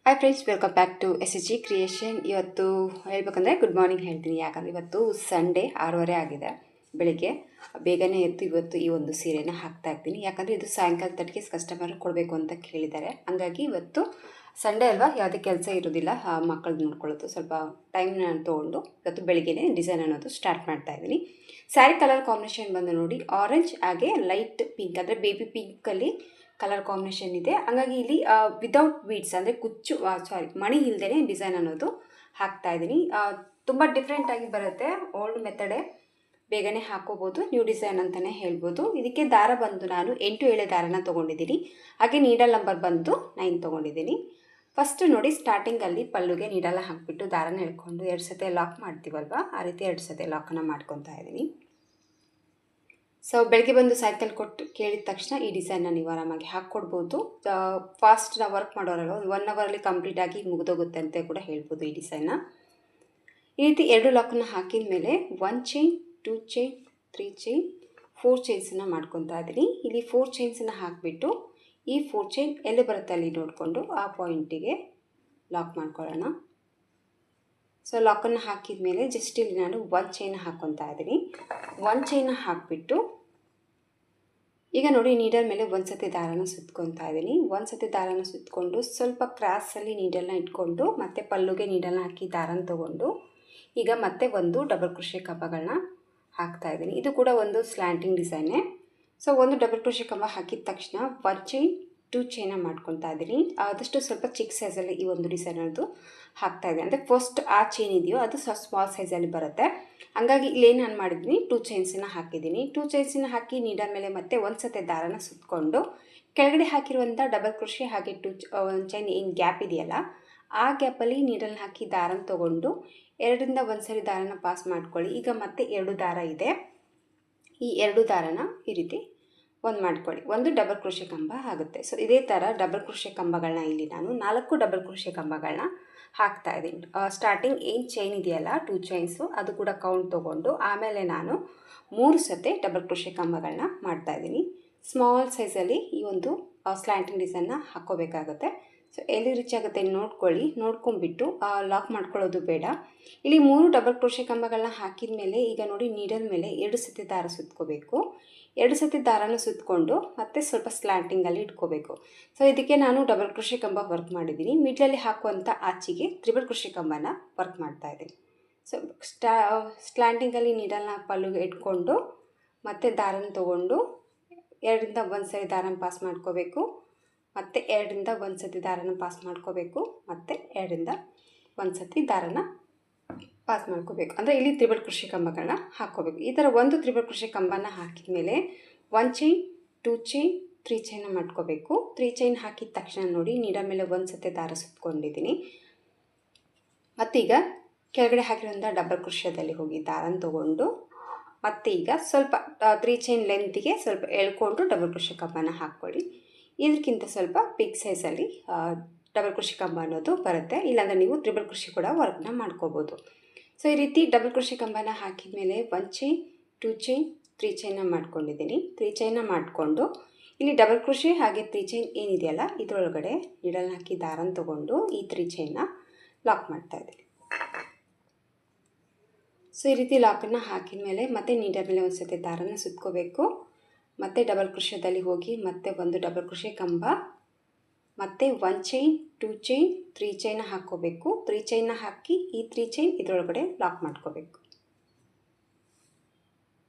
Hi friends, welcome back to SSG creation. ಇವತ್ತು ಹೇಳ್ಬೇಕಂದ್ರೆ good morning ಹೇಳ್ತೀನಿ. ಯಾಕಂದರೆ ಇವತ್ತು ಸಂಡೇ 6:30 ಆಗಿದೆ. ಬೆಳಿಗ್ಗೆ ಬೇಗನೆ ಎದ್ದು ಇವತ್ತು ಈ ಒಂದು ಸೀರೆನ ಹಾಕ್ತಾ ಇರ್ತೀನಿ. ಯಾಕಂದರೆ ಇದು ಸಾಯಂಕಾಲ ತಟ್ಟಿಗೆ ಕಸ್ಟಮರ್ ಕೊಡಬೇಕು ಅಂತ ಕೇಳಿದ್ದಾರೆ. ಹಂಗಾಗಿ ಇವತ್ತು ಸಂಡೇ ಅಲ್ವಾ, ಯಾವುದೇ ಕೆಲಸ ಇರೋದಿಲ್ಲ. ಮಕ್ಕಳು ನೋಡ್ಕೊಳ್ಳೋದು ಸ್ವಲ್ಪ ಟೈಮ್ನ ತೊಗೊಂಡು ಇವತ್ತು ಬೆಳಿಗ್ಗೆನೇ ಡಿಸೈನ್ ಅನ್ನೋದು ಸ್ಟಾರ್ಟ್ ಮಾಡ್ತಾ ಇದ್ದೀನಿ. ಸ್ಯಾರಿ ಕಲರ್ ಕಾಂಬಿನೇಷನ್ ಬಂದು ನೋಡಿ, ಆರೆಂಜ್ ಹಾಗೆ ಲೈಟ್ ಪಿಂಕ್ ಅಂದರೆ ಬೇಬಿ ಪಿಂಕಲ್ಲಿ ಕಲರ್ ಕಾಂಬಿನೇಷನ್ ಇದೆ. ಹಾಗಾಗಿ ಇಲ್ಲಿ ವಿದೌಟ್ ಬೀಡ್ಸ್ ಅಂದರೆ ಕುಚ್ಚು ಮಣಿ ಇಲ್ಲದೇ ಡಿಸೈನ್ ಅನ್ನೋದು ಹಾಕ್ತಾ ಇದ್ದೀನಿ. ತುಂಬ ಡಿಫ್ರೆಂಟಾಗಿ ಬರುತ್ತೆ. ಓಲ್ಡ್ ಮೆಥಡೇ, ಬೇಗನೆ ಹಾಕೋಬೋದು, ನ್ಯೂ ಡಿಸೈನ್ ಅಂತಲೇ ಹೇಳ್ಬೋದು. ಇದಕ್ಕೆ ದಾರ ಬಂದು ನಾನು 8 ಎಳೆ ದಾರನ ತೊಗೊಂಡಿದ್ದೀನಿ. ಹಾಗೆ ನೀಡಲ್ ನಂಬರ್ ಬಂದು 9 ತೊಗೊಂಡಿದ್ದೀನಿ. ಫಸ್ಟ್ ನೋಡಿ, ಸ್ಟಾರ್ಟಿಂಗಲ್ಲಿ ಪಲ್ಲುಗೆ ನೀಡಲ್ಲ ಹಾಕಿಬಿಟ್ಟು ದಾರನ ಎಳ್ಕೊಂಡು 2 ಸತಿ ಲಾಕ್ ಮಾಡ್ತೀವಲ್ವ, ಆ ರೀತಿ 2 ಸತಿ ಲಾಕನ್ನು ಮಾಡ್ಕೊತಾ ಇದ್ದೀನಿ. ಸೊ ಬೆಳಗ್ಗೆ ಬಂದು ಸೈಕಲ್ ಕೊಟ್ಟು ಕೇಳಿದ ತಕ್ಷಣ ಈ ಡಿಸೈನ್ನ ನೀವು ಆರಾಮಾಗಿ ಹಾಕ್ಕೊಡ್ಬೋದು. ಫಾಸ್ಟ್ ನಾವು ವರ್ಕ್ ಮಾಡೋರಲ್ಲ, 1 ಅವರಲ್ಲಿ ಕಂಪ್ಲೀಟಾಗಿ ಮುಗಿದೋಗುತ್ತೆ ಅಂತ ಕೂಡ ಹೇಳ್ಬೋದು ಈ ಡಿಸೈನ್ನ. ಈ ರೀತಿ 2 ಲಾಕನ್ನು ಹಾಕಿದ ಮೇಲೆ 1 ಚೈನ್, 2 ಚೈನ್, 3 ಚೈನ್, 4 ಚೈನ್ಸನ್ನು ಮಾಡ್ಕೊತಾ ಇದ್ದೀನಿ. ಇಲ್ಲಿ 4 ಚೈನ್ಸನ್ನು ಹಾಕಿಬಿಟ್ಟು ಈ 4 ಚೈನ್ ಎಲ್ಲಿ ಬರುತ್ತೆ ಅಲ್ಲಿ ನೋಡಿಕೊಂಡು ಆ ಪಾಯಿಂಟಿಗೆ ಲಾಕ್ ಮಾಡ್ಕೊಳ್ಳೋಣ. ಸೊ ಲಾಕನ್ನು ಹಾಕಿದ ಮೇಲೆ ಜಸ್ಟ್ ಇಲ್ಲಿ ನಾನು 1 ಚೈನ್ ಹಾಕ್ಕೊತಾ ಇದ್ದೀನಿ. 1 ಚೈನ ಹಾಕಿಬಿಟ್ಟು ಈಗ ನೋಡಿ, ನೀಡಲ್ ಮೇಲೆ 1 ಸತಿ ದಾರನ ಸುತ್ಕೊತಾ ಇದ್ದೀನಿ. 1 ಸತಿ ದಾರನ ಸುತ್ತಕೊಂಡು ಸ್ವಲ್ಪ ಕ್ರಾಸಲ್ಲಿ ನೀಡಲ್ನ ಇಟ್ಕೊಂಡು ಮತ್ತೆ ಪಲ್ಲುಗೆ ನೀಡಲ್ನ ಹಾಕಿ ದಾರನ ತೊಗೊಂಡು ಈಗ ಮತ್ತೆ ಒಂದು ಡಬಲ್ ಕ್ರೋಶೆ ಕಂಬಗಳನ್ನ ಹಾಕ್ತಾ ಇದ್ದೀನಿ. ಇದು ಕೂಡ ಒಂದು ಸ್ಲ್ಯಾಂಟಿಂಗ್ ಡಿಸೈನೇ. ಸೊ ಒಂದು ಡಬಲ್ ಕ್ರೋಶೆ ಕಂಬ ಹಾಕಿದ ತಕ್ಷಣ 1 ಚೈನ್, 2 ಚೈನ ಮಾಡ್ಕೊತಾ ಇದ್ದೀನಿ. ಆದಷ್ಟು ಸ್ವಲ್ಪ ಚಿಕ್ಕ ಸೈಜಲ್ಲಿ ಈ ಒಂದು ಡಿಸೈನ್ ಅನ್ನೋದು ಹಾಕ್ತಾ ಇದ್ದೀನಿ. ಅಂದರೆ ಫಸ್ಟ್ ಆ ಚೈನ್ ಇದೆಯೋ ಅದು ಸ್ವಲ್ಪ ಸ್ಮಾಲ್ ಸೈಜಲ್ಲಿ ಬರುತ್ತೆ. ಹಂಗಾಗಿ ಇಲ್ಲೇನು ನಾನು ಮಾಡಿದ್ದೀನಿ, 2 ಚೈನ್ಸನ್ನ ಹಾಕಿದ್ದೀನಿ. 2 ಚೈನ್ಸನ್ನ ಹಾಕಿ ನೀಡಲ್ ಮೇಲೆ ಮತ್ತೆ 1 ಸತಿ ದಾರನ ಸುತ್ತಕೊಂಡು ಕೆಳಗಡೆ ಹಾಕಿರುವಂಥ ಡಬಲ್ ಕ್ರೋಶೆ ಹಾಗೆ 1 ಚೈನ್ ಏನು ಗ್ಯಾಪ್ ಇದೆಯಲ್ಲ, ಆ ಗ್ಯಾಪಲ್ಲಿ ನೀಡಲ್ನ ಹಾಕಿ ದಾರನ ತೊಗೊಂಡು 2ರಿಂದ 1 ಸರಿ ದಾರನ ಪಾಸ್ ಮಾಡ್ಕೊಳ್ಳಿ. ಈಗ ಮತ್ತೆ 2 ದಾರ ಇದೆ. ಈ 2 ದಾರನ ಈ ರೀತಿ ಒಂದು ಮಾಡ್ಕೊಳ್ಳಿ. ಒಂದು ಡಬಲ್ ಕ್ರೋಶೆ ಕಂಬ ಆಗುತ್ತೆ. ಸೊ ಇದೇ ಥರ ಡಬಲ್ ಕ್ರೋಶೆ ಕಂಬಗಳನ್ನ ಇಲ್ಲಿ ನಾನು 4 ಡಬಲ್ ಕ್ರೋಶೆ ಕಂಬಗಳನ್ನ ಹಾಕ್ತಾ ಇದ್ದೀನಿ. ಸ್ಟಾರ್ಟಿಂಗ್ ಏನು ಚೈನ್ ಇದೆಯಲ್ಲ, 2 ಚೈನ್ಸು, ಅದು ಕೂಡ ಕೌಂಟ್ ತೊಗೊಂಡು ಆಮೇಲೆ ನಾನು 3 ಸತಿ ಡಬಲ್ ಕ್ರೋಶೆ ಕಂಬಗಳನ್ನ ಮಾಡ್ತಾಯಿದ್ದೀನಿ. ಸ್ಮಾಲ್ ಸೈಜಲ್ಲಿ ಈ ಒಂದು ಸ್ಲ್ಯಾಂಟಿಂಗ್ ಡಿಸೈನ್ನ ಹಾಕ್ಕೋಬೇಕಾಗುತ್ತೆ. ಸೊ ಎಲ್ಲಿ ರೀಚ್ ಆಗುತ್ತೆ ನೋಡ್ಕೊಳ್ಳಿ. ನೋಡ್ಕೊಂಬಿಟ್ಟು ಲಾಕ್ ಮಾಡ್ಕೊಳ್ಳೋದು ಬೇಡ. ಇಲ್ಲಿ 3 ಡಬಲ್ ಕ್ರೋಶೆ ಕಂಬಗಳನ್ನ ಹಾಕಿದ ಮೇಲೆ ಈಗ ನೋಡಿ, ನೀಡಲ್ ಮೇಲೆ 2 ಸತಿ ದಾರ ಸುತ್ಕೋಬೇಕು. 2 ಸತಿ ದಾರನ ಸುತ್ತಕೊಂಡು ಮತ್ತೆ ಸ್ವಲ್ಪ ಸ್ಲ್ಯಾಂಟಿಂಗಲ್ಲಿ ಇಟ್ಕೋಬೇಕು. ಸೊ ಇದಕ್ಕೆ ನಾನು ಡಬಲ್ ಕ್ರೋಶೆ ಕಂಬ ವರ್ಕ್ ಮಾಡಿದ್ದೀನಿ. ಮಿಡ್ಲಲ್ಲಿ ಹಾಕುವಂಥ ಆಚೆಗೆ ತ್ರಿಬಲ್ ಕ್ರೋಶೆ ಕಂಬನ ವರ್ಕ್ ಮಾಡ್ತಾಯಿದ್ದೀನಿ. ಸೊ ಸ್ಲ್ಯಾಂಟಿಂಗಲ್ಲಿ ನೀಡಲ್ನ ಪಲ್ಲುಗೆ ಇಟ್ಕೊಂಡು ಮತ್ತೆ ದಾರನ ತೊಗೊಂಡು 2ರಿಂದ 1 ಸರಿ ದಾರನ ಪಾಸ್ ಮಾಡ್ಕೋಬೇಕು. ಮತ್ತು 2ರಿಂದ 1 ಸತಿ ದಾರನ ಪಾಸ್ ಮಾಡ್ಕೋಬೇಕು. ಮತ್ತು 2ರಿಂದ 1 ಸತಿ ದಾರನ ಪಾಸ್ ಮಾಡ್ಕೋಬೇಕು. ಅಂದರೆ ಇಲ್ಲಿ ತ್ರಿಬಲ್ ಕ್ರೋಶೆ ಕಂಬಗಳನ್ನ ಹಾಕ್ಕೋಬೇಕು. ಈ ಥರ ಒಂದು ತ್ರಿಬಲ್ ಕ್ರೋಶೆ ಕಂಬನ ಹಾಕಿದ ಮೇಲೆ 1 ಚೈನ್, 2 ಚೈನ್, 3 ಚೈನ ಮಾಡ್ಕೋಬೇಕು. 3 ಚೈನ್ ಹಾಕಿದ ತಕ್ಷಣ ನೋಡಿ, ನೀಡಲ್ ಮೇಲೆ 1 ಸತಿ ದಾರ ಸುತ್ಕೊಂಡಿದ್ದೀನಿ. ಮತ್ತೀಗ ಕೆಳಗಡೆ ಹಾಕಿರೋಂಥ ಡಬಲ್ ಕ್ರೋಶೆದಲ್ಲಿ ಹೋಗಿ ದಾರನ ತೊಗೊಂಡು ಮತ್ತು ಈಗ ಸ್ವಲ್ಪ 3 ಚೈನ್ ಲೆಂತಿಗೆ ಸ್ವಲ್ಪ ಎಳ್ಕೊಂಡು ಡಬಲ್ ಕ್ರೋಶೆ ಕಂಬನ ಹಾಕ್ಕೊಳ್ಳಿ. ಇದಕ್ಕಿಂತ ಸ್ವಲ್ಪ ಬಿಗ್ ಸೈಜಲ್ಲಿ ಡಬಲ್ ಕ್ರೋಶೆ ಕಂಬ ಅನ್ನೋದು ಬರುತ್ತೆ. ಇಲ್ಲಾಂದರೆ ನೀವು ತ್ರಿಬಲ್ ಕ್ರೋಶೆ ಕೂಡ ವರ್ಕ್ನ ಮಾಡ್ಕೋಬೋದು. ಸೊ ಈ ರೀತಿ ಡಬಲ್ ಕ್ರೋಶೆ ಕಂಬನ ಹಾಕಿದ ಮೇಲೆ 1 ಚೈನ್, 2 ಚೈನ್, 3 ಚೈನ ಮಾಡ್ಕೊಂಡಿದ್ದೀನಿ. 3 ಚೈನ ಮಾಡಿಕೊಂಡು ಇಲ್ಲಿ ಡಬಲ್ ಕ್ರೋಶೆ ಹಾಗೆ 3 ಚೈನ್ ಏನಿದೆಯಲ್ಲ, ಇದರೊಳಗಡೆ ನೀಡಲ್ನ ಹಾಕಿ ದಾರನ ತೊಗೊಂಡು ಈ 3 ಚೈನ್ನ ಲಾಕ್ ಮಾಡ್ತಾಯಿದ್ದೀನಿ. ಸೊ ಈ ರೀತಿ ಲಾಕನ್ನು ಹಾಕಿದ ಮೇಲೆ ಮತ್ತೆ ನೀಡಲ್ ಮೇಲೆ 1 ಸತಿ ದಾರನ ಸುತ್ಕೋಬೇಕು. ಮತ್ತು ಡಬಲ್ ಕ್ರೋಶೆದಲ್ಲಿ ಹೋಗಿ ಮತ್ತೆ ಒಂದು ಡಬಲ್ ಕ್ರೋಶೆ ಕಂಬ, ಮತ್ತು 1 ಚೈನ್, 2 ಚೈನ್, 3 ಚೈನ ಹಾಕ್ಕೋಬೇಕು. 3 ಚೈನ್ನ ಹಾಕಿ ಈ 3 ಚೈನ್ ಇದರೊಳಗಡೆ ಲಾಕ್ ಮಾಡ್ಕೋಬೇಕು.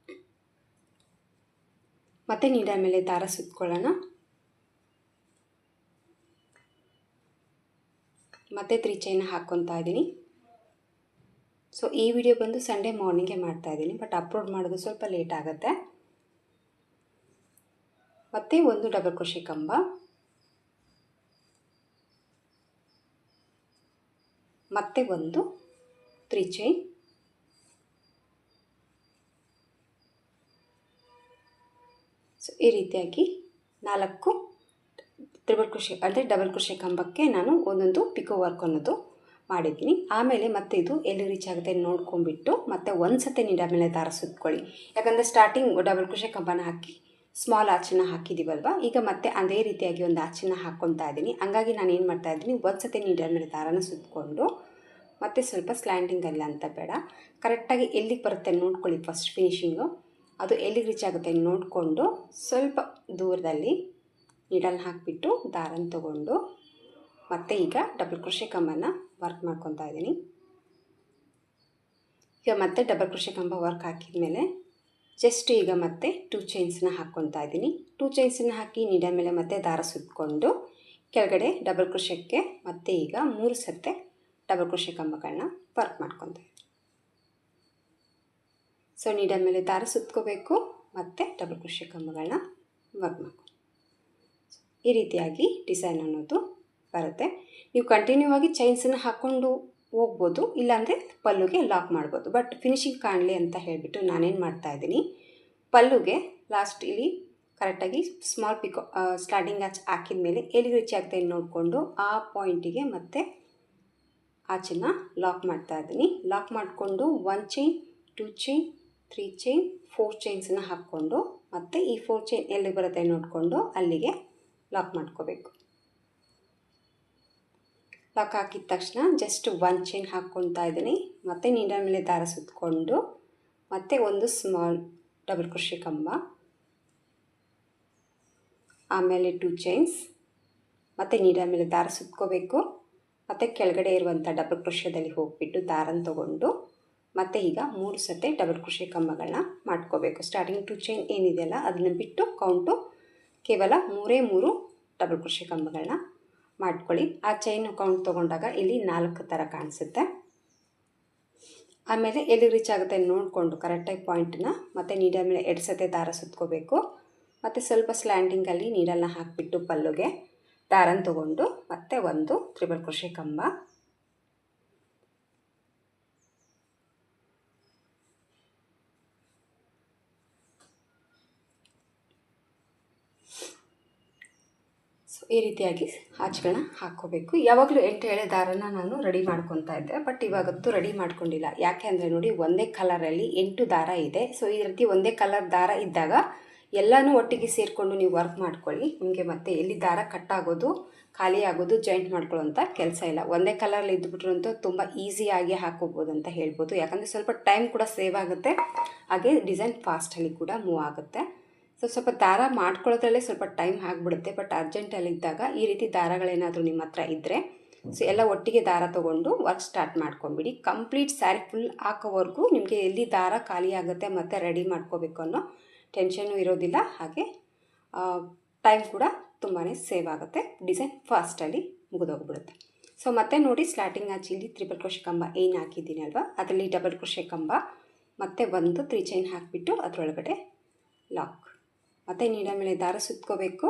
ಮತ್ತು ನೀಡಲ್ ಮೇಲೆ ದಾರ ಸುತ್ಕೊಳ್ಳೋಣ. ಮತ್ತು 3 ಚೈನ ಹಾಕ್ಕೊತಾ ಇದ್ದೀನಿ. ಸೊ ಈ ವಿಡಿಯೋ ಬಂದು ಸಂಡೇ ಮಾರ್ನಿಂಗೇ ಮಾಡ್ತಾಯಿದ್ದೀನಿ, ಬಟ್ ಅಪ್ಲೋಡ್ ಮಾಡೋದು ಸ್ವಲ್ಪ ಲೇಟ್ ಆಗುತ್ತೆ. ಮತ್ತು ಒಂದು ಡಬಲ್ ಕ್ರೋಶೆ ಕಂಬ, ಮತ್ತೆ ಒಂದು 3 ಚೈನ್, ಸೊ ಈ ರೀತಿಯಾಗಿ 4 ತ್ರಿಬಲ್ ಕ್ರೋಶೆ ಅಂದರೆ ಡಬಲ್ ಕ್ರೋಶೆ ಕಂಬಕ್ಕೆ ನಾನು ಒಂದೊಂದು ಪಿಕೋ ವರ್ಕ್ ಅನ್ನೋದು ಮಾಡಿದ್ದೀನಿ. ಆಮೇಲೆ ಮತ್ತೆ ಇದು ಎಲ್ಲಿ ರೀಚ್ ಆಗುತ್ತೆ ನೋಡ್ಕೊಂಬಿಟ್ಟು ಮತ್ತೆ 1 ಸತಿ ನೀಡಲ್ ಮೇಲೆ ದಾರ ಸುತ್ಕೊಳ್ಳಿ. ಯಾಕಂದರೆ ಸ್ಟಾರ್ಟಿಂಗ್ ಡಬಲ್ ಕ್ರೋಶೆ ಕಂಬನ ಹಾಕಿ ಸ್ಮಾಲ್ ಆಚನ್ನ ಹಾಕಿದ್ದೀವಲ್ವ, ಈಗ ಮತ್ತೆ ಅದೇ ರೀತಿಯಾಗಿ ಒಂದು ಆಚನ್ನ ಹಾಕ್ಕೊತಾ ಇದ್ದೀನಿ. ಹಂಗಾಗಿ ನಾನು ಏನು ಮಾಡ್ತಾಯಿದ್ದೀನಿ, ಒಂದು ಸತಿ ನೀಡಲ್ ಮೇಲೆ ದಾರನ ಸುತ್ತಕೊಂಡು ಮತ್ತು ಸ್ವಲ್ಪ ಸ್ಲ್ಯಾಂಡಿಂಗಲ್ಲ ಅಂತ ಬೇಡ, ಕರೆಕ್ಟಾಗಿ ಎಲ್ಲಿಗೆ ಬರುತ್ತೆ ನೋಡ್ಕೊಳ್ಳಿ. ಫಸ್ಟ್ ಫಿನಿಶಿಂಗು ಅದು ಎಲ್ಲಿಗೆ ರೀಚ್ ಆಗುತ್ತೆ ನೋಡಿಕೊಂಡು ಸ್ವಲ್ಪ ದೂರದಲ್ಲಿ ನೀಡಲ್ನ ಹಾಕಿಬಿಟ್ಟು ದಾರನ ತೊಗೊಂಡು ಮತ್ತೆ ಈಗ ಡಬಲ್ ಕ್ರೋಶೆ ಕಂಬನ ವರ್ಕ್ ಮಾಡ್ಕೊತಾ ಇದ್ದೀನಿ. ಈಗ ಮತ್ತೆ ಡಬಲ್ ಕ್ರೋಶೆ ಕಂಬ ವರ್ಕ್ ಹಾಕಿದ ಮೇಲೆ ಜಸ್ಟ್ ಈಗ ಮತ್ತೆ 2 ಚೈನ್ಸ್ನ ಹಾಕ್ಕೊತಾ ಇದ್ದೀನಿ. 2 ಚೈನ್ಸನ್ನ ಹಾಕಿ ನೀಡಲ್ ಮೇಲೆ ಮತ್ತೆ ದಾರ ಸುತ್ತಕೊಂಡು ಕೆಳಗಡೆ ಡಬಲ್ ಕ್ರೋಶೆಗೆ ಮತ್ತೆ ಈಗ 3 ಸತಿ ಡಬಲ್ ಕ್ರೋಶೆ ಕಂಬಗಳನ್ನ ವರ್ಕ್ ಮಾಡ್ಕೊತಾ ಇದ್ದೀನಿ. ಸೊ ನೀಡಲ್ ಮೇಲೆ ದಾರ ಸುತ್ಕೋಬೇಕು ಮತ್ತು ಡಬಲ್ ಕ್ರೋಶೆ ಕಂಬಗಳನ್ನ ವರ್ಕ್ ಮಾಡ್ಕೊ ಈ ರೀತಿಯಾಗಿ ಡಿಸೈನ್ ಅನ್ನೋದು ಬರುತ್ತೆ. ನೀವು ಕಂಟಿನ್ಯೂ ಆಗಿ ಚೈನ್ಸನ್ನು ಹಾಕ್ಕೊಂಡು ಹೋಗ್ಬೋದು, ಇಲ್ಲಾಂದರೆ ಪಲ್ಲುಗೆ ಲಾಕ್ ಮಾಡ್ಬೋದು. ಬಟ್ ಫಿನಿಶಿಂಗ್ ಕಾಣಲಿ ಅಂತ ಹೇಳಿಬಿಟ್ಟು ನಾನೇನು ಮಾಡ್ತಾಯಿದ್ದೀನಿ, ಪಲ್ಲುಗೆ ಲಾಸ್ಟ್ ಇಲ್ಲಿ ಕರೆಕ್ಟಾಗಿ ಸ್ಮಾಲ್ ಪಿಕೋ ಸ್ಟಾರ್ಟಿಂಗ್ ಆಚ್ ಹಾಕಿದ ಮೇಲೆ ಎಲ್ಲಿಗೆ ರೀಚ್ ಆಗ್ತಾ ನೋಡಿಕೊಂಡು ಆ ಪಾಯಿಂಟಿಗೆ ಮತ್ತೆ ಆಚೆನ ಲಾಕ್ ಮಾಡ್ತಾಯಿದ್ದೀನಿ. ಲಾಕ್ ಮಾಡಿಕೊಂಡು 1 ಚೈನ್ 2 ಚೈನ್ 3 ಚೈನ್ 4 ಚೈನ್ಸನ್ನು ಹಾಕ್ಕೊಂಡು ಮತ್ತು ಈ 4 ಚೈನ್ ಎಲ್ಲಿ ಬರುತ್ತೆ ನೋಡಿಕೊಂಡು ಅಲ್ಲಿಗೆ ಲಾಕ್ ಮಾಡ್ಕೋಬೇಕು. ಲಾಕ್ ಹಾಕಿದ ತಕ್ಷಣ ಜಸ್ಟ್ 1 ಚೈನ್ ಹಾಕ್ಕೊತಾ ಇದ್ದೀನಿ. ಮತ್ತು ನೀಡಲ್ ಮೇಲೆ ದಾರ ಸುತ್ತಕೊಂಡು ಮತ್ತು ಒಂದು ಸ್ಮಾಲ್ ಡಬಲ್ ಕ್ರೋಶೆ ಕಂಬ, ಆಮೇಲೆ 2 ಚೈನ್ಸ್ ಮತ್ತು ನೀಡಲ್ ಮೇಲೆ ದಾರ ಸುತ್ಕೋಬೇಕು. ಮತ್ತು ಕೆಳಗಡೆ ಇರುವಂಥ ಡಬಲ್ ಕ್ರೋಶೆದಲ್ಲಿ ಹೋಗಿಬಿಟ್ಟು ದಾರನ ತೊಗೊಂಡು ಮತ್ತು ಈಗ 3 ಸತಿ ಡಬಲ್ ಕ್ರೋಶೆ ಕಂಬಗಳನ್ನ ಮಾಡ್ಕೋಬೇಕು. ಸ್ಟಾರ್ಟಿಂಗ್ 2 ಚೈನ್ ಏನಿದೆಯಲ್ಲ ಅದನ್ನು ಬಿಟ್ಟು ಕೌಂಟು ಕೇವಲ 3 ಡಬಲ್ ಕ್ರೋಶೆ ಕಂಬಗಳನ್ನ ಮಾಡ್ಕೊಳ್ಳಿ. ಆ ಚೈನು ಕೌಂಟ್ ತೊಗೊಂಡಾಗ ಇಲ್ಲಿ 4 ಥರ ಕಾಣಿಸುತ್ತೆ. ಆಮೇಲೆ ಎಲ್ಲಿ ರೀಚ್ ಆಗುತ್ತೆ ನೋಡಿಕೊಂಡು ಕರೆಕ್ಟಾಗಿ ಪಾಯಿಂಟನ್ನ ಮತ್ತು ನೀಡಲ್ ಮೇಲೆ 2 ಸತಿ ದಾರ ಸುತ್ಕೋಬೇಕು. ಮತ್ತು ಸ್ವಲ್ಪ ಸ್ಲ್ಯಾಂಡಿಂಗಲ್ಲಿ ನೀಡಲ್ನ ಹಾಕಿಬಿಟ್ಟು ಪಲ್ಲುಗೆ ದಾರನ ತೊಗೊಂಡು ಮತ್ತೆ ಒಂದು ತ್ರಿಬಲ್ ಕ್ರೋಶೆ ಕಂಬ, ಸೊ ಈ ರೀತಿಯಾಗಿ ಆಚೆಗಳನ್ನ ಹಾಕ್ಕೋಬೇಕು. ಯಾವಾಗಲೂ 8 ಎಳೆ ದಾರನ ನಾನು ರೆಡಿ ಮಾಡ್ಕೊತಾ ಇದ್ದೆ, ಬಟ್ ಇವಾಗಂತೂ ರೆಡಿ ಮಾಡ್ಕೊಂಡಿಲ್ಲ. ಯಾಕೆ ಅಂದರೆ ನೋಡಿ, ಒಂದೇ ಕಲರಲ್ಲಿ 8 ದಾರ ಇದೆ. ಸೊ ಈ ರೀತಿ ಒಂದೇ ಕಲರ್ ದಾರ ಇದ್ದಾಗ ಎಲ್ಲನೂ ಒಟ್ಟಿಗೆ ಸೇರಿಕೊಂಡು ನೀವು ವರ್ಕ್ ಮಾಡ್ಕೊಳ್ಳಿ. ನಿಮಗೆ ಮತ್ತೆ ಎಲ್ಲಿ ದಾರ ಕಟ್ಟಾಗೋದು ಖಾಲಿ ಆಗೋದು ಜಾಯಿಂಟ್ ಮಾಡ್ಕೊಳ್ಳೋಂಥ ಕೆಲಸ ಇಲ್ಲ. ಒಂದೇ ಕಲರಲ್ಲಿ ಇದ್ದುಬಿಟ್ರಂತೂ ತುಂಬ ಈಸಿಯಾಗಿ ಹಾಕೋಬೋದು ಅಂತ ಹೇಳ್ಬೋದು. ಯಾಕಂದರೆ ಸ್ವಲ್ಪ ಟೈಮ್ ಕೂಡ ಸೇವ್ ಆಗುತ್ತೆ, ಹಾಗೆ ಡಿಸೈನ್ ಫಾಸ್ಟಲ್ಲಿ ಕೂಡ ಮೂವ್ ಆಗುತ್ತೆ. ಸೊ ಸ್ವಲ್ಪ ದಾರ ಮಾಡ್ಕೊಳ್ಳೋದ್ರಲ್ಲೇ ಸ್ವಲ್ಪ ಟೈಮ್ ಆಗಿಬಿಡುತ್ತೆ. ಬಟ್ ಅರ್ಜೆಂಟಲ್ಲಿದ್ದಾಗ ಈ ರೀತಿ ದಾರಗಳೇನಾದರೂ ನಿಮ್ಮ ಹತ್ರ ಇದ್ದರೆ ಸೊ ಎಲ್ಲ ಒಟ್ಟಿಗೆ ದಾರ ತೊಗೊಂಡು ವರ್ಕ್ ಸ್ಟಾರ್ಟ್ ಮಾಡ್ಕೊಂಬಿಡಿ. ಕಂಪ್ಲೀಟ್ ಸ್ಯಾರಿ ಫುಲ್ ಹಾಕೋವರೆಗೂ ನಿಮಗೆ ಎಲ್ಲಿ ದಾರ ಖಾಲಿ ಆಗುತ್ತೆ ಮತ್ತು ರೆಡಿ ಮಾಡ್ಕೋಬೇಕು ಅನ್ನೋ ಟೆನ್ಷನ್ನು ಇರೋದಿಲ್ಲ. ಹಾಗೆ ಟೈಮ್ ಕೂಡ ತುಂಬಾ ಸೇವ್ ಆಗುತ್ತೆ, ಡಿಸೈನ್ ಫಾಸ್ಟಲ್ಲಿ ಮುಗಿದೋಗ್ಬಿಡುತ್ತೆ. ಸೊ ಮತ್ತೆ ನೋಡಿ, ಸ್ಟಾರ್ಟಿಂಗ್ ಆಚೆ ಇಲ್ಲಿ ತ್ರಿಬಲ್ ಕ್ರೋಶೆ ಕಂಬ ಏನು ಹಾಕಿದ್ದೀನಿ ಅಲ್ವಾ, ಅದರಲ್ಲಿ ಡಬಲ್ ಕ್ರೋಶೆ ಕಂಬ ಮತ್ತು ಒಂದು 3 ಚೈನ್ ಹಾಕಿಬಿಟ್ಟು ಅದರೊಳಗಡೆ ಲಾಕ್, ಮತ್ತು ನೀಡಲ್ ಮೇಲೆ ದಾರ ಸುತ್ಕೋಬೇಕು.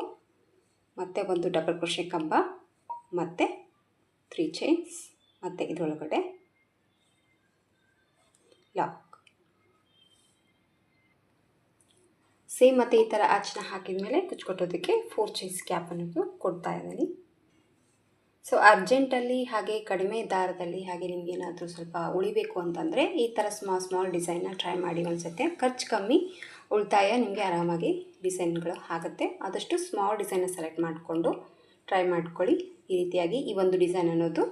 ಮತ್ತು ಒಂದು ಡಬಲ್ ಕ್ರೋಶೆ ಕಂಬ ಮತ್ತು 3 ಚೈನ್ಸ್ ಮತ್ತು ಇದರೊಳಗಡೆ ಲಾಕ್. ಸೇಮ್ ಮತ್ತು ಈ ಥರ ಆಚೆನ ಹಾಕಿದ ಮೇಲೆ ಕುಚ್ಕೊಟ್ಟೋದಕ್ಕೆ 4 ಚೈನ್ಸ್ ಕ್ಯಾಪ್ ಅನ್ನೋದು ಕೊಡ್ತಾ ಇದ್ದೀನಿ. ಸೊ ಅರ್ಜೆಂಟಲ್ಲಿ ಹಾಗೆ ಕಡಿಮೆ ದಾರದಲ್ಲಿ ಹಾಗೆ ನಿಮಗೇನಾದರೂ ಸ್ವಲ್ಪ ಉಳಿಬೇಕು ಅಂತಂದರೆ ಈ ಥರ ಸ್ಮಾಲ್ ಡಿಸೈನ್ನ ಟ್ರೈ ಮಾಡಿ ಒಂದ್ಸತಿ. ಖರ್ಚು ಕಮ್ಮಿ, ಉಳಿತಾಯ ನಿಮಗೆ ಆರಾಮಾಗಿ ಡಿಸೈನ್ಗಳು ಆಗುತ್ತೆ. ಆದಷ್ಟು ಸ್ಮಾಲ್ ಡಿಸೈನ್ನ ಸೆಲೆಕ್ಟ್ ಮಾಡಿಕೊಂಡು ಟ್ರೈ ಮಾಡ್ಕೊಳ್ಳಿ. ಈ ರೀತಿಯಾಗಿ ಈ ಒಂದು ಡಿಸೈನ್ ಅನ್ನೋದು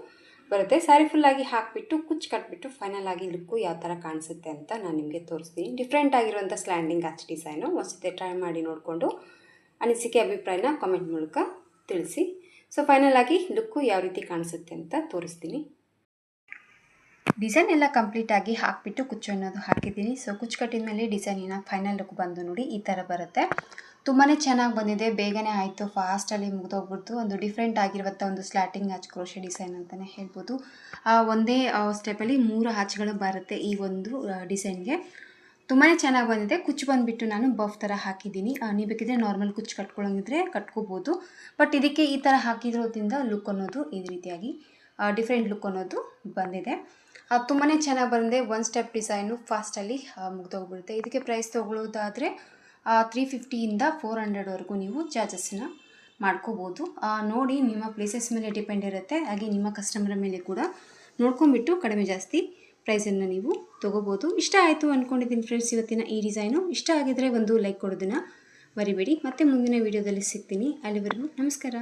ಬರುತ್ತೆ. ಸ್ಯಾರಿ ಫುಲ್ಲಾಗಿ ಹಾಕಿಬಿಟ್ಟು ಕುಚ್ಚು ಕಟ್ಬಿಟ್ಟು ಫೈನಲ್ ಆಗಿ ಲುಕ್ಕು ಯಾವ ಥರ ಕಾಣಿಸುತ್ತೆ ಅಂತ ನಾನು ನಿಮಗೆ ತೋರಿಸ್ತೀನಿ. ಡಿಫ್ರೆಂಟ್ ಆಗಿರುವಂಥ ಸ್ಲ್ಯಾಂಡಿಂಗ್ ಆಚ್ ಡಿಸೈನು ಒಂದ್ಸತಿ ಟ್ರೈ ಮಾಡಿ ನೋಡಿಕೊಂಡು ಅನಿಸಿಕೆ ಅಭಿಪ್ರಾಯನ ಕಾಮೆಂಟ್ ಮೂಲಕ ತಿಳಿಸಿ. ಸೊ ಫೈನಲ್ ಆಗಿ ಲುಕ್ಕು ಯಾವ ರೀತಿ ಕಾಣಿಸುತ್ತೆ ಅಂತ ತೋರಿಸ್ತೀನಿ. ಡಿಸೈನ್ ಎಲ್ಲ ಕಂಪ್ಲೀಟಾಗಿ ಹಾಕಿಬಿಟ್ಟು ಕುಚ್ಚು ಅನ್ನೋದು ಹಾಕಿದ್ದೀನಿ. ಸೊ ಕುಚ್ಚು ಕಟ್ಟಿದ ಮೇಲೆ ಡಿಸೈನಿನ ಫೈನಲ್ ಲುಕ್ ಬಂದು ನೋಡಿ ಈ ಥರ ಬರುತ್ತೆ. ತುಂಬಾ ಚೆನ್ನಾಗಿ ಬಂದಿದೆ, ಬೇಗನೆ ಆಯಿತು, ಫಾಸ್ಟಲ್ಲಿ ಮುಗಿದೋಗ್ಬಿಡ್ತು. ಒಂದು ಡಿಫ್ರೆಂಟ್ ಆಗಿರುವಂಥ ಒಂದು ಸ್ಲಾಟಿಂಗ್ ಆಚ್ ಕ್ರೋಶೆ ಡಿಸೈನ್ ಅಂತಲೇ ಹೇಳ್ಬೋದು. ಒಂದೇ ಸ್ಟೆಪ್ಪಲ್ಲಿ 3 ಆಚ್ಗಳು ಬರುತ್ತೆ ಈ ಒಂದು ಡಿಸೈನ್ಗೆ. ತುಂಬಾ ಚೆನ್ನಾಗಿ ಬಂದಿದೆ. ಕುಚ್ಚು ಬಂದುಬಿಟ್ಟು ನಾನು ಬಫ್ ಥರ ಹಾಕಿದ್ದೀನಿ. ನೀವು ಬೇಕಿದ್ರೆ ನಾರ್ಮಲ್ ಕುಚ್ಚು ಕಟ್ಕೊಳ್ಳೋಂಗಿದ್ರೆ ಕಟ್ಕೋಬೋದು. ಬಟ್ ಇದಕ್ಕೆ ಈ ಥರ ಹಾಕಿರೋದ್ರಿಂದ ಲುಕ್ ಅನ್ನೋದು ಈ ರೀತಿಯಾಗಿ ಡಿಫ್ರೆಂಟ್ ಲುಕ್ ಅನ್ನೋದು ಬಂದಿದೆ. ತುಂಬಾ ಚೆನ್ನಾಗಿ ಬಂದಿದೆ. 1 ಸ್ಟೆಪ್ ಡಿಸೈನು ಫಾಸ್ಟಲ್ಲಿ ಮುಗಿದೋಗ್ಬಿಡುತ್ತೆ. ಇದಕ್ಕೆ ಪ್ರೈಸ್ ತೊಗೊಳ್ಳೋದಾದರೆ 350ಇಂದ 400ವರೆಗೂ ನೀವು ಚಾರ್ಜಸ್ಸನ್ನ ಮಾಡ್ಕೋಬೋದು. ನೋಡಿ, ನಿಮ್ಮ ಪ್ಲೇಸಸ್ ಮೇಲೆ ಡಿಪೆಂಡ್ ಇರುತ್ತೆ. ಹಾಗೆ ನಿಮ್ಮ ಕಸ್ಟಮರ್ ಮೇಲೆ ಕೂಡ ನೋಡ್ಕೊಂಬಿಟ್ಟು ಕಡಿಮೆ ಜಾಸ್ತಿ ಪ್ರೈಸನ್ನು ನೀವು ತೊಗೋಬೋದು. ಇಷ್ಟ ಆಯಿತು ಅಂದ್ಕೊಂಡಿದ್ದೀನಿ ಫ್ರೆಂಡ್ಸ್ ಇವತ್ತಿನ ಈ ಡಿಸೈನು. ಇಷ್ಟ ಆಗಿದರೆ ಒಂದು ಲೈಕ್ ಕೊಡೋದನ್ನು ಮರಿಬೇಡಿ. ಮತ್ತೆ ಮುಂದಿನ ವಿಡಿಯೋದಲ್ಲಿ ಸಿಗ್ತೀನಿ. ಅಲ್ಲಿವರೆಗೂ ನಮಸ್ಕಾರ.